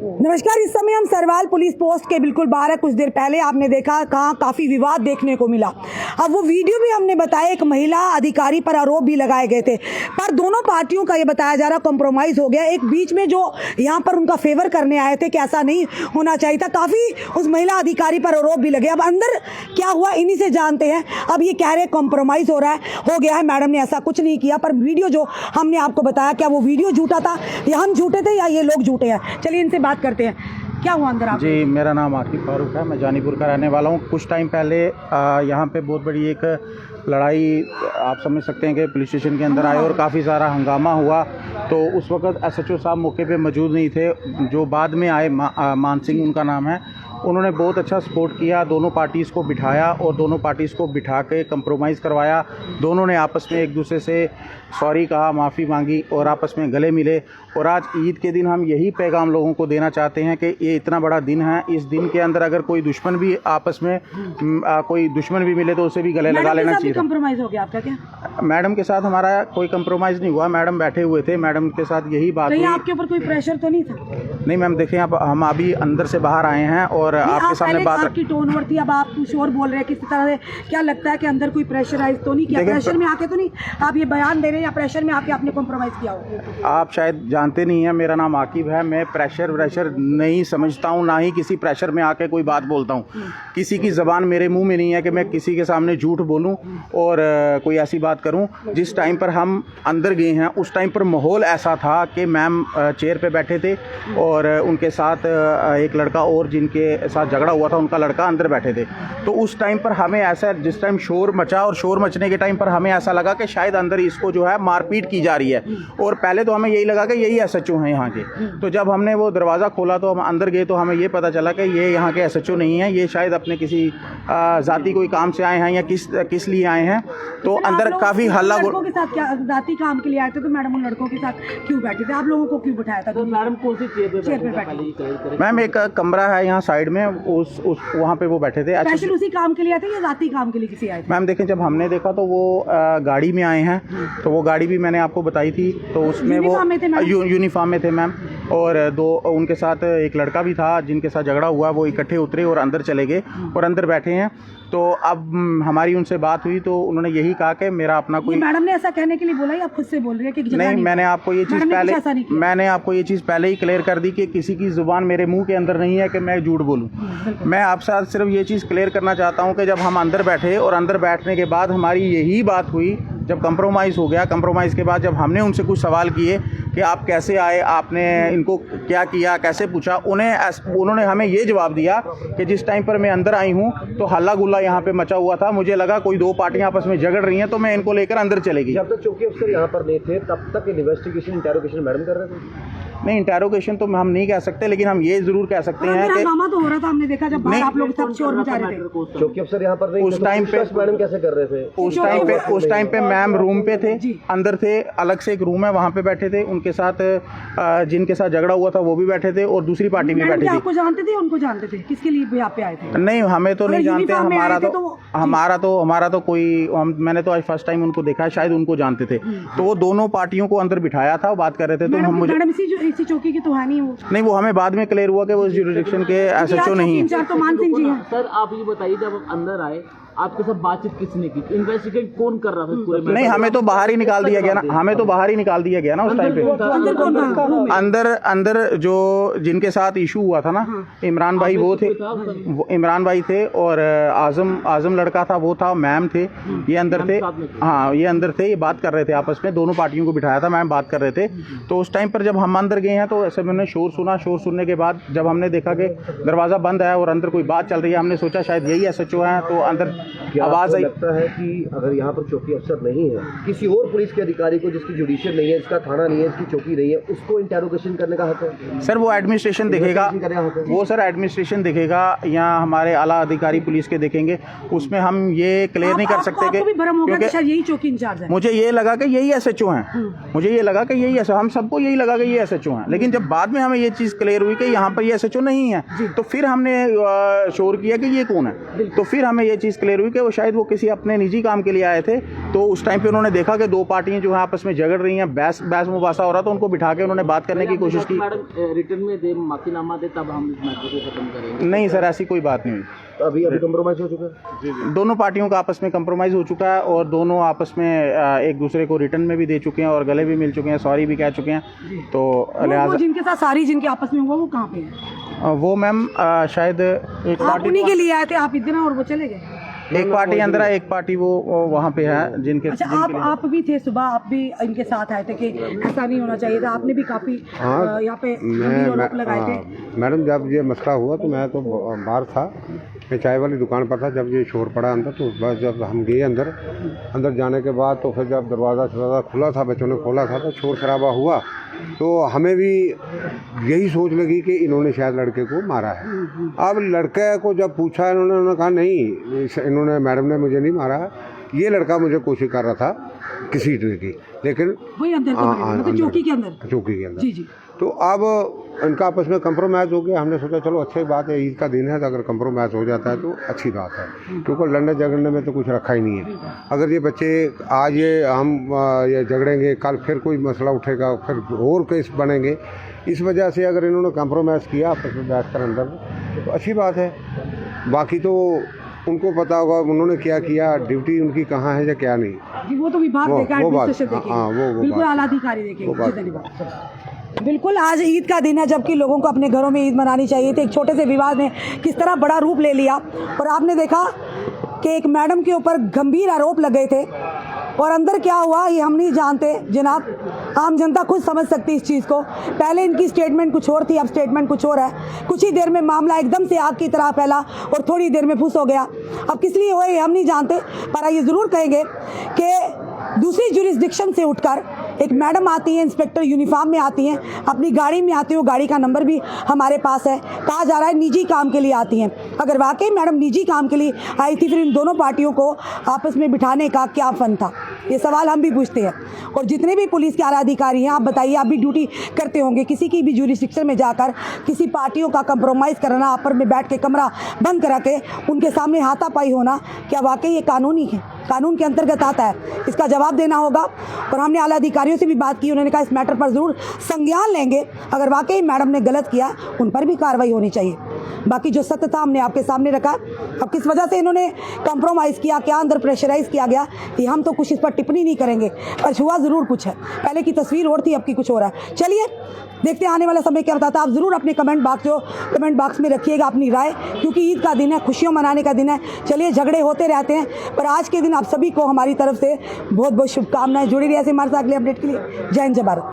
नमस्कार। इस समय हम सरवाल पुलिस पोस्ट के बिल्कुल बाहर है। कुछ देर पहले आपने देखा कहाँ काफ़ी विवाद देखने को मिला। अब वो वीडियो भी हमने बताया, एक महिला अधिकारी पर आरोप भी लगाए गए थे, पर दोनों पार्टियों का ये बताया जा रहा कॉम्प्रोमाइज़ हो गया। एक बीच में जो यहाँ पर उनका फेवर करने आए थे कि ऐसा नहीं होना चाहिए था, काफ़ी उस महिला अधिकारी पर आरोप भी लगे। अब अंदर क्या हुआ इन्हीं से जानते हैं। अब ये कह रहे कॉम्प्रोमाइज़ हो गया है, मैडम ने ऐसा कुछ नहीं किया। पर वीडियो जो हमने आपको बताया, क्या वो वीडियो झूठा था या हम झूठे थे या ये लोग झूठे हैं? चलिए इनसे बात करते हैं। क्या हुआ अंदर आप? जी, मेरा नाम आकिब फारूक है, मैं जानीपुर का रहने वाला हूँ। कुछ टाइम पहले यहाँ पे बहुत बड़ी एक लड़ाई आप समझ सकते हैं कि पुलिस स्टेशन के अंदर आए और काफ़ी सारा हंगामा हुआ। तो उस वक्त एसएचओ साहब मौके पे मौजूद नहीं थे। जो बाद में आए मान सिंह उनका नाम है, उन्होंने बहुत अच्छा सपोर्ट किया। दोनों पार्टीज़ को बिठाया और दोनों पार्टीज़ को बिठा के कंप्रोमाइज़ करवाया। दोनों ने आपस में एक दूसरे से सॉरी कहा, माफ़ी मांगी और आपस में गले मिले। और आज ईद के दिन हम यही पैगाम लोगों को देना चाहते हैं कि ये इतना बड़ा दिन है, इस दिन के अंदर अगर कोई दुश्मन भी आपस में कोई दुश्मन भी मिले तो उसे भी गले लगा लेना चाहिए। कंप्रोमाइज़ हो गया आपका क्या? मैडम के साथ हमारा कोई कंप्रोमाइज़ नहीं हुआ। मैडम बैठे हुए थे, मैडम के साथ यही बात हुई। आपके ऊपर कोई प्रेशर तो नहीं था? नहीं मैम, देखें अब हम अभी अंदर से बाहर आए हैं और आपके सामने बात आपकी टोन और थी, अब आप कुछ और बोल रहे हैं। किसी तरह से क्या लगता है कि अंदर कोई प्रेशराइज तो नहीं किया? प्रेशर में आके तो नहीं आप ये बयान दे रहे हैं या प्रेशर में आके आपने कॉम्प्रोमाइज़ किया हो? आप शायद जानते नहीं हैं, मेरा नाम आकिब है। मैं प्रेशर नहीं समझता हूँ, ना ही किसी प्रेशर में आके कोई बात बोलता हूँ। किसी की ज़बान मेरे मुंह में नहीं है कि मैं किसी के सामने झूठ बोलूँ और कोई ऐसी बात करूँ। जिस टाइम पर हम अंदर गए हैं उस टाइम पर माहौल ऐसा था कि मैम चेयर पे बैठे थे और उनके साथ एक लड़का और जिनके साथ झगड़ा हुआ था उनका लड़का अंदर बैठे थे। तो उस टाइम पर हमें ऐसा, जिस टाइम शोर मचा और शोर मचने के टाइम पर हमें ऐसा लगा कि शायद अंदर इसको जो है मारपीट की जा रही है। और पहले तो हमें यही लगा कि यही एसएचओ हैं यहाँ के। तो जब हमने वो दरवाज़ा खोला तो हम अंदर गए तो हमें ये पता चला कि ये यहाँ के एसएचओ नहीं है, ये शायद अपने किसी ज़ाती कोई काम से आए हैं या किस लिए आए हैं। तो अंदर काफ़ी हल्ला। लड़कों के साथ क्या ज़ाती काम के लिए आए थे? तो मैडम उन लड़कों के साथ क्यों बैठे थे? आप लोगों को क्यों बिठाया था? तो मैडम कौन सी चेयर पे बैठे? मैम एक कमरा है यहाँ साइड में, उस वहाँ पे वो बैठे थे। स्पेशल उसी काम के लिए आए थे या ज़ाती काम के लिए किसी आए थे? मैम देखें, जब हमने देखा तो वो गाड़ी में आए हैं, तो वो गाड़ी भी मैंने आपको बताई थी। तो उसमें वो यूनिफॉर्म में थे मैम। और दो उनके साथ एक लड़का भी था जिनके साथ झगड़ा हुआ। वो इकट्ठे उतरे और अंदर चले गए और अंदर बैठे हैं। तो अब हमारी उनसे बात हुई तो उन्होंने यही कहा कि मेरा अपना कोई। मैडम ने ऐसा कहने के लिए बोला या खुद से बोल रही है कि नहीं, मैंने आपको ये चीज़ पहले ही क्लियर कर दी कि किसी की ज़ुबान मेरे मुंह के अंदर नहीं है कि मैं झूठ बोलूं। मैं आपसे आज सिर्फ ये चीज़ क्लियर करना चाहता हूं कि जब हम अंदर बैठे और अंदर बैठने के बाद हमारी यही बात हुई। जब कंप्रोमाइज़ हो गया, कंप्रोमाइज़ के बाद जब हमने उनसे कुछ सवाल किए कि आप कैसे आए, आपने इनको क्या किया, कैसे पूछा, उन्होंने हमें ये जवाब दिया कि जिस टाइम पर मैं अंदर आई हूँ तो हल्ला गुल्ला यहाँ पे मचा हुआ था। मुझे लगा कोई दो पार्टियाँ आपस में झगड़ रही हैं तो मैं इनको लेकर अंदर चलेगी। जब तक चौकी अफसर यहाँ पर नहीं थे तब तक इन्वेस्टिगेशन इंटेरोगेशन मैडम कर रहे थे? नहीं, इंटेरोगेशन तो हम नहीं कह सकते, लेकिन हम ये जरूर कह सकते हैं कि तो हो रहा था। हमने देखा जब आप लोग सब शोर मचा रहे थे। चौकी अफसर यहाँ पर नहीं, उस टाइम पे मैडम कैसे कर रहे थे? उस टाइम पे मैम रूम पे थे, अंदर थे। अलग से एक रूम है, वहाँ पे बैठे थे। उनके साथ जिनके साथ झगड़ा हुआ था वो भी बैठे थे और दूसरी पार्टी भी बैठी थी। आपको जानते थे, उनको जानते थे? किसके लिए आप पे आए थे? नहीं, हमें तो नहीं जानते। हमारा तो कोई, मैंने तो आज फर्स्ट टाइम उनको देखा है, शायद उनको जानते थे। तो वो दोनों पार्टियों को अंदर बिठाया था, बात कर रहे थे। तो हम मुझे इसी चौकी की तो है नहीं वो हमें बाद में क्लियर हुआ कि वो इस जुरिडिक्शन के एसएचओ नहीं है। तो मान सिंह जी हैं। सर आप ये बताइए, जब आप अंदर आए आपके साथ बातचीत किसने की? इन्वेस्टिगेट कौन कर रहा था पूरे में? नहीं, हमें तो बाहर ही निकाल दिया गया ना। उस टाइम पे अंदर जो जिनके साथ इशू हुआ था ना, इमरान भाई वो थे, इमरान भाई थे और आजम लड़का था, वो था, मैम थे, ये अंदर थे। हाँ, ये अंदर थे, ये बात कर रहे थे आपस में। दोनों पार्टियों को बिठाया था, मैम बात कर रहे थे। तो उस टाइम पर जब हम अंदर गए हैं तो ऐसे मैंने शोर सुना। शोर सुनने के बाद जब हमने देखा कि दरवाज़ा बंद है और अंदर कोई बात चल रही है, हमने सोचा शायद यही एसएचओ है। तो अंदर आवाज़ आई। लगता है कि अगर यहाँ पर चौकी अफसर नहीं है, किसी और पुलिस के अधिकारी को जिसकी जुडिशियल नहीं है, जिसका थाना नहीं है, जिसकी चौकी नहीं है, उसको इंटेरोगेशन करने का हक है? सर वो एडमिनिस्ट्रेशन देखेगा, एडमिनिस्ट्रेशन देखेगा या हमारे आला अधिकारी पुलिस के देखेंगे। उसमें हम ये क्लियर नहीं कर सकते कि यही चौकी इंचार्ज है। मुझे ये लगा कि यही एसएचओ हैं। हम सबको यही लगा कि ये एसएचओ हैं। लेकिन जब बाद में हमें ये चीज़ क्लियर हुई कि यहाँ पर ये एसएचओ नहीं है, तो फिर हमने शोर किया कि ये कौन है। तो फिर हमें ये चीज़ क्लियर क्लियर हुई कि वो शायद वो किसी अपने निजी काम के लिए आए थे। तो उस टाइम पे उन्होंने देखा कि दो पार्टियां जो है आपस में झगड़ रही हैं, बहस मुबासा हो रहा, तो उनको बिठा के उन्होंने बात करने की कोशिश की। मैडम रिटर्न में दे, माफीनामा दे, तब हम इस मैटर को खत्म करेंगे। नहीं सर, ऐसी कोई बात नहीं हुई। तो अभी कंप्रोमाइज हो चुका है? दोनों पार्टियों का आपस में कंप्रोमाइज़ हो चुका है और दोनों आपस में एक दूसरे को रिटर्न में भी दे चुके हैं और गले भी मिल चुके हैं, सॉरी भी कह चुके हैं। तो वो लिहाजा जिनके साथ सारी जिनके आपस में हुआ वो कहाँ पे है? वो मैम शायद एक आप पार्टी उन्हीं के लिए आए थे, आप इतना और वो चले गए? एक पार्टी अंदर है, एक पार्टी वो वहाँ पे है जिनके अच्छा, जिनके लिए। आप भी थे सुबह, आप भी इनके साथ आए थे कि ऐसा नहीं होना चाहिए था, आपने भी काफी यहाँ पे गंभीर आरोप लगाए थे। मैडम जब ये मसला हुआ तो मैं तो बाहर था, मैं चाय वाली दुकान पर था। जब ये शोर पड़ा अंदर तो बस जब हम गए अंदर जाने के बाद तो फिर जब दरवाज़ा खुला था, बच्चों ने खोला था, तो शोर शराबा हुआ। तो हमें भी यही सोच लगी कि इन्होंने शायद लड़के को मारा है। अब लड़के को जब पूछा उन्होंने कहा नहीं, इन्होंने मैडम ने मुझे नहीं मारा, ये लड़का मुझे कोशिश कर रहा था किसी तरह की, लेकिन वही अंदर मतलब चौकी के अंदर। चौकी के अंदर। जी जी। तो अब इनका आपस में कंप्रोमाइज़ हो गया। हमने सोचा चलो अच्छी बात है, ईद का दिन है, तो अगर कंप्रोमाइज़ हो जाता है तो अच्छी बात है, क्योंकि लड़ने झगड़ने में तो कुछ रखा ही नहीं है। अगर ये बच्चे आज ये झगड़ेंगे, कल फिर कोई मसला उठेगा, फिर और केस बनेंगे। इस वजह से अगर इन्होंने कंप्रोमाइज़ किया आपस में बैठ कर अंदर, तो अच्छी बात है। बाकी तो उनको पता होगा उन्होंने क्या किया, ड्यूटी उनकी कहाँ है या क्या नहीं। जी वो तो विभाग देखेगा, एडमिनिस्ट्रेशन देखेगा। वो बिल्कुल आला अधिकारी देखेगा। धन्यवाद। बिल्कुल, आज ईद का दिन है, जबकि लोगों को अपने घरों में ईद मनानी चाहिए थी। एक छोटे से विवाद ने किस तरह बड़ा रूप ले लिया और आपने देखा कि एक मैडम के ऊपर गंभीर आरोप लगे थे और अंदर क्या हुआ ये हम नहीं जानते जनाब। आम जनता खुद समझ सकती है इस चीज़ को। पहले इनकी स्टेटमेंट कुछ और थी, अब स्टेटमेंट कुछ और है। कुछ ही देर में मामला एकदम से आग की तरह फैला और थोड़ी देर में फुस हो गया। अब किस लिए हुआ ये हम नहीं जानते, पर ये ज़रूर कहेंगे कि दूसरी जुरिस्डिक्शन से उठकर एक मैडम आती है, इंस्पेक्टर यूनिफॉर्म में आती हैं, अपनी गाड़ी में आती है, वो गाड़ी का नंबर भी हमारे पास है। कहा जा रहा है निजी काम के लिए आती हैं। अगर वाकई मैडम निजी काम के लिए आई थी, फिर इन दोनों पार्टियों को आपस में बिठाने का क्या फन था, ये सवाल हम भी पूछते हैं। और जितने भी पुलिस के आला अधिकारी हैं, आप बताइए, आप भी ड्यूटी करते होंगे, किसी की भी जुरिस्डिक्शन में जाकर किसी पार्टियों का कंप्रोमाइज़ करना, आपस में बैठ के कमरा बंद करा के उनके सामने हाथापाई होना, क्या वाकई ये कानूनी है, कानून के अंतर्गत आता है? इसका जवाब देना होगा। और हमने आला अधिकारियों से भी बात की, उन्होंने कहा इस मैटर पर ज़रूर संज्ञान लेंगे। अगर वाकई मैडम ने गलत किया, उन पर भी कार्रवाई होनी चाहिए। बाकी जो सत्य था हमने आपके सामने रखा। अब किस वजह से इन्होंने कंप्रोमाइज़ किया, क्या अंदर प्रेशराइज़ किया गया, ये हम तो कुछ इस पर टिप्पणी नहीं करेंगे, पर हुआ ज़रूर कुछ है। पहले की तस्वीर और थी, अब की कुछ हो रहा है। चलिए देखते हैं आने वाला समय क्या बताता है। आप ज़रूर अपने कमेंट बॉक्स में रखिएगा अपनी राय, क्योंकि ईद का दिन है, खुशियाँ मनाने का दिन है। चलिए झगड़े होते रहते हैं, पर आज के दिन आप सभी को हमारी तरफ से बहुत बहुत शुभकामनाएं। जुड़ी रहिए ऐसे हमारे साथ अगले अपडेट के लिए। जय हिंद, जय भारत।